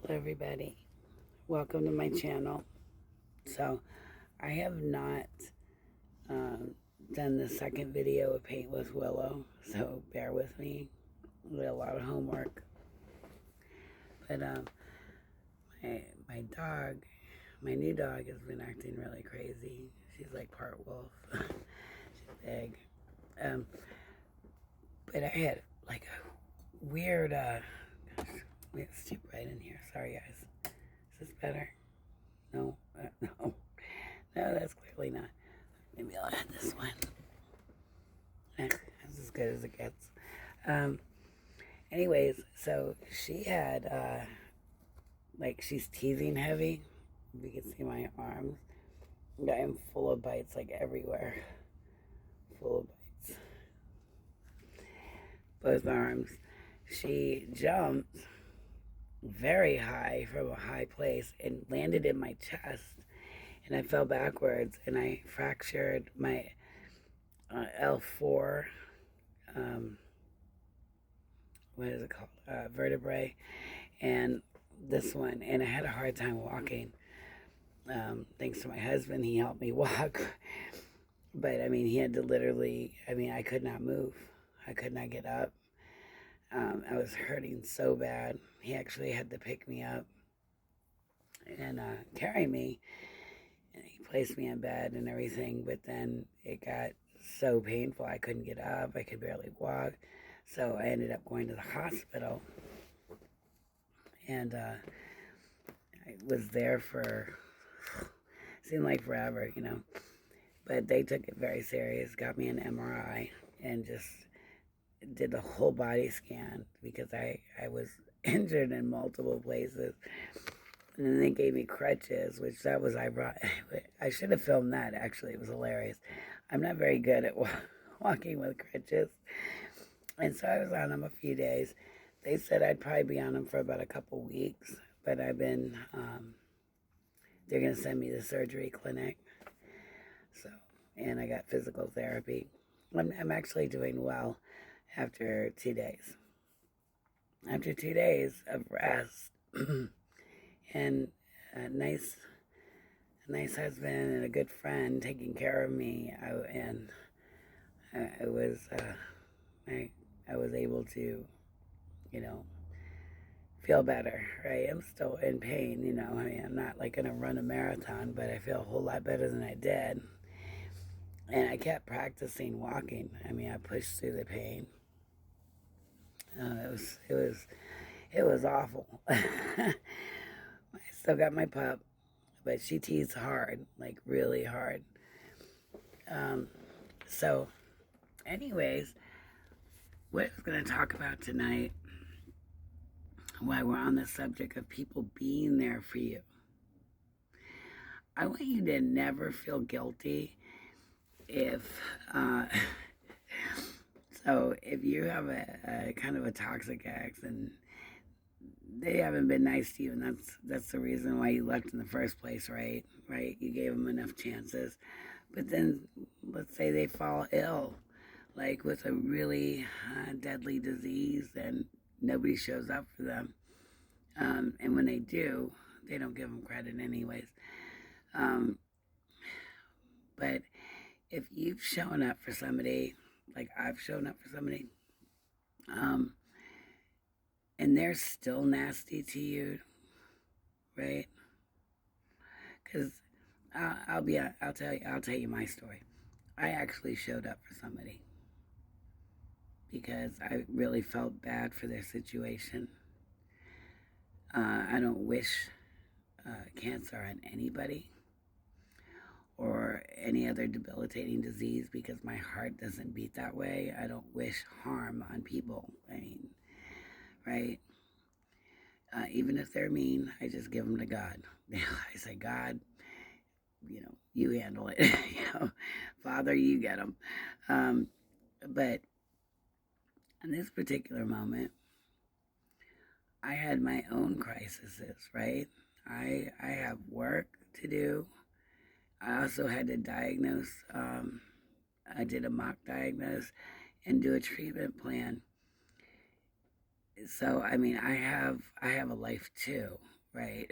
Hello everybody, welcome to my channel. So I have not done the second video of Paint with Willow, so bear with me. I did a lot of homework, but my dog, my new dog has been acting really crazy. She's like part wolf. She's big. But I had like a weird gosh, it's too bright in here, sorry guys. Is this better? No, no, that's clearly not. Maybe I'll add this one. That's as good as it gets. Anyways, so she had, like, she's teething heavy. You can see my arms. I am full of bites, like, everywhere. Full of bites. Both arms. She jumped very high from a high place and landed in my chest. And I fell backwards and I fractured my L4, what is it called? Vertebrae, and this one. And I had a hard time walking. Thanks to my husband, he helped me walk. But I mean, he had to literally, I could not move. I could not get up. I was hurting so bad. He actually had to pick me up and carry me. And he placed me in bed and everything, but then it got so painful I couldn't get up. I could barely walk. So I ended up going to the hospital. And I was there for, seemed like forever, you know. But they took it very serious, got me an MRI, and just did the whole body scan because I was injured in multiple places. And then they gave me crutches, which that was ironic. I should have filmed that, actually. It was hilarious. I'm not very good at walking with crutches. And so I was on them a few days. They said I'd probably be on them for about a couple weeks. But I've been, they're going to send me to the surgery clinic. So, and I got physical therapy. I'm actually doing well after 2 days. After 2 days of rest. And a nice husband and a good friend taking care of me. I was able to, you know, feel better, right? I'm still in pain, you know. I'm not like going to run a marathon, but I feel a whole lot better than I did. And I kept practicing walking. I pushed through the pain. It was awful. I still got my pup, but she teased hard, like really hard. So, anyways, what I was going to talk about tonight, while we're on the subject of people being there for you, I want you to never feel guilty if, so if you have a kind of a toxic ex and they haven't been nice to you, and that's the reason why you left in the first place, right? Right? You gave them enough chances. But then, let's say they fall ill, like with a really deadly disease, and nobody shows up for them. And when they do, they don't give them credit anyways. But if you've shown up for somebody, like I've shown up for somebody, and they're still nasty to you, right? Because I'll tell you my story. I actually showed up for somebody because I really felt bad for their situation. I don't wish cancer on anybody or any other debilitating disease because my heart doesn't beat that way. I don't wish harm on people. Right? Even if they're mean, I just give them to God. I say, God, you know, you handle it. Father, you get them. But in this particular moment, I had my own crises, right? I have work to do. I also had to diagnose. I did a mock diagnose and do a treatment plan. So I have a life too, right?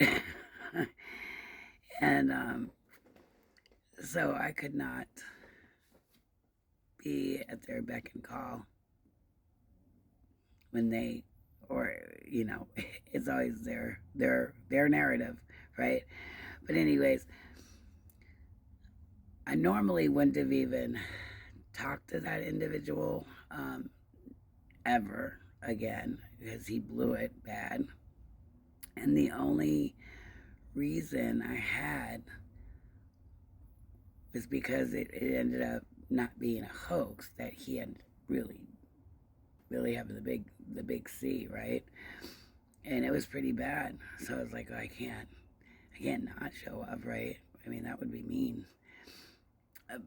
And so I could not be at their beck and call when they, or it's always their narrative, right? But anyways, I normally wouldn't have even talked to that individual ever again because he blew it bad. And the only reason I had was because it ended up not being a hoax, that he had really having the big C, right? And it was pretty bad. So I was like, oh, I can't not show up, right? I mean, that would be mean.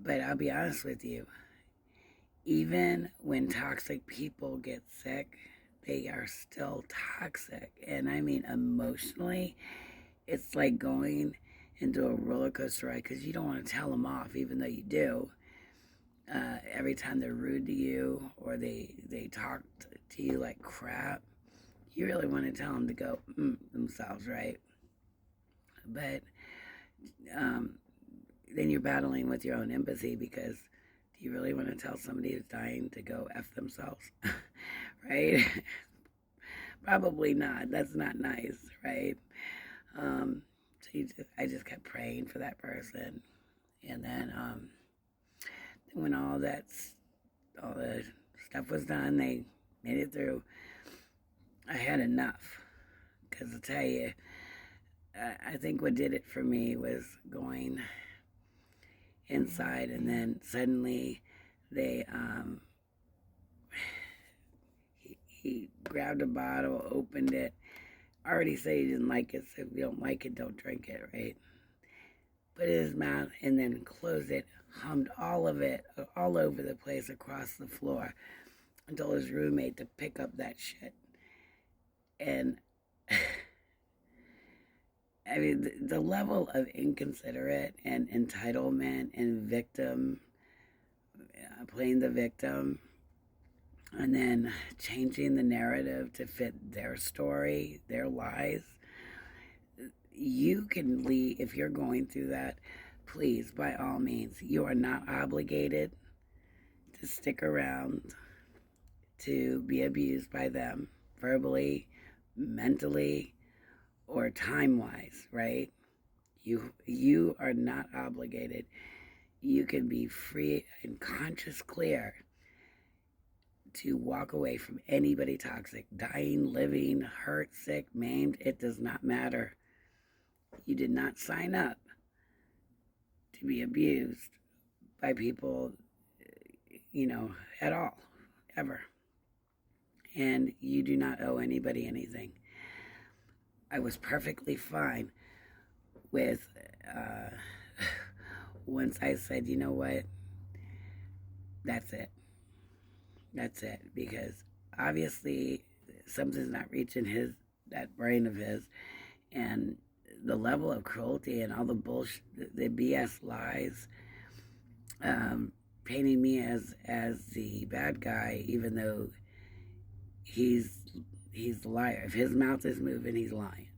But I'll be honest with you, even when toxic people get sick, they are still toxic. And I mean, emotionally, it's like going into a roller coaster ride because you don't want to tell them off, even though you do. Every time they're rude to you or they talk to you like crap, you really want to tell them to go themselves, right? But then you're battling with your own empathy because do you really want to tell somebody who's dying to go F themselves? Right? Probably not. That's not nice, right? So I just kept praying for that person. And then when all the stuff was done, they made it through. I had enough. Because I'll tell you, I think what did it for me was going inside, and then suddenly they he grabbed a bottle, opened it, already said he didn't like it, so if you don't like it, don't drink it, right? Put it in his mouth and then closed it, hummed all of it all over the place across the floor and told his roommate to pick up that shit. And I mean, the level of inconsiderate and entitlement and victim, playing the victim, and then changing the narrative to fit their story, their lies. You can leave if you're going through that. Please, by all means, you are not obligated to stick around to be abused by them verbally, mentally, or time-wise, right? You are not obligated. You can be free and conscious clear to walk away from anybody toxic, dying, living, hurt, sick, maimed. It does not matter. You did not sign up to be abused by people, at all, ever. And you do not owe anybody anything. I was perfectly fine with once I said, you know what, that's it. That's it. Because obviously something's not reaching that brain of his. And the level of cruelty and all the bullshit, the BS lies, painting me as the bad guy, even though he's the liar. If his mouth is moving, he's lying.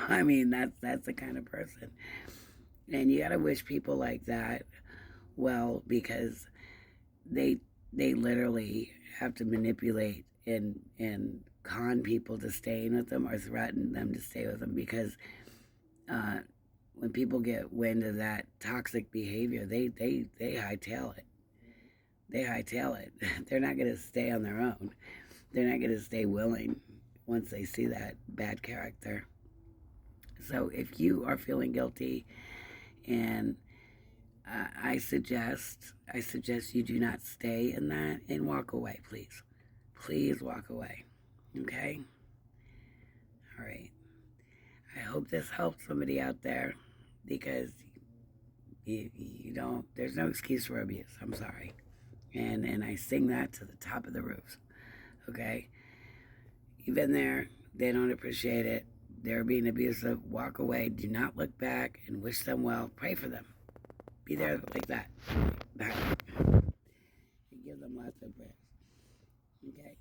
I mean, that's the kind of person. And you gotta wish people like that well, because they literally have to manipulate and con people to stay with them or threaten them to stay with them, because when people get wind of that toxic behavior, they hightail it. They hightail it. They're not going to stay on their own. They're not going to stay willing once they see that bad character. So if you are feeling guilty, and I suggest you do not stay in that and walk away, please. Please walk away. Okay? All right. I hope this helps somebody out there, because you don't, there's no excuse for abuse. I'm sorry. And I sing that to the top of the roofs. Okay? You've been there. They don't appreciate it. They're being abusive. Walk away. Do not look back and wish them well. Pray for them. Be there like that. Back. And give them lots of prayers. Okay?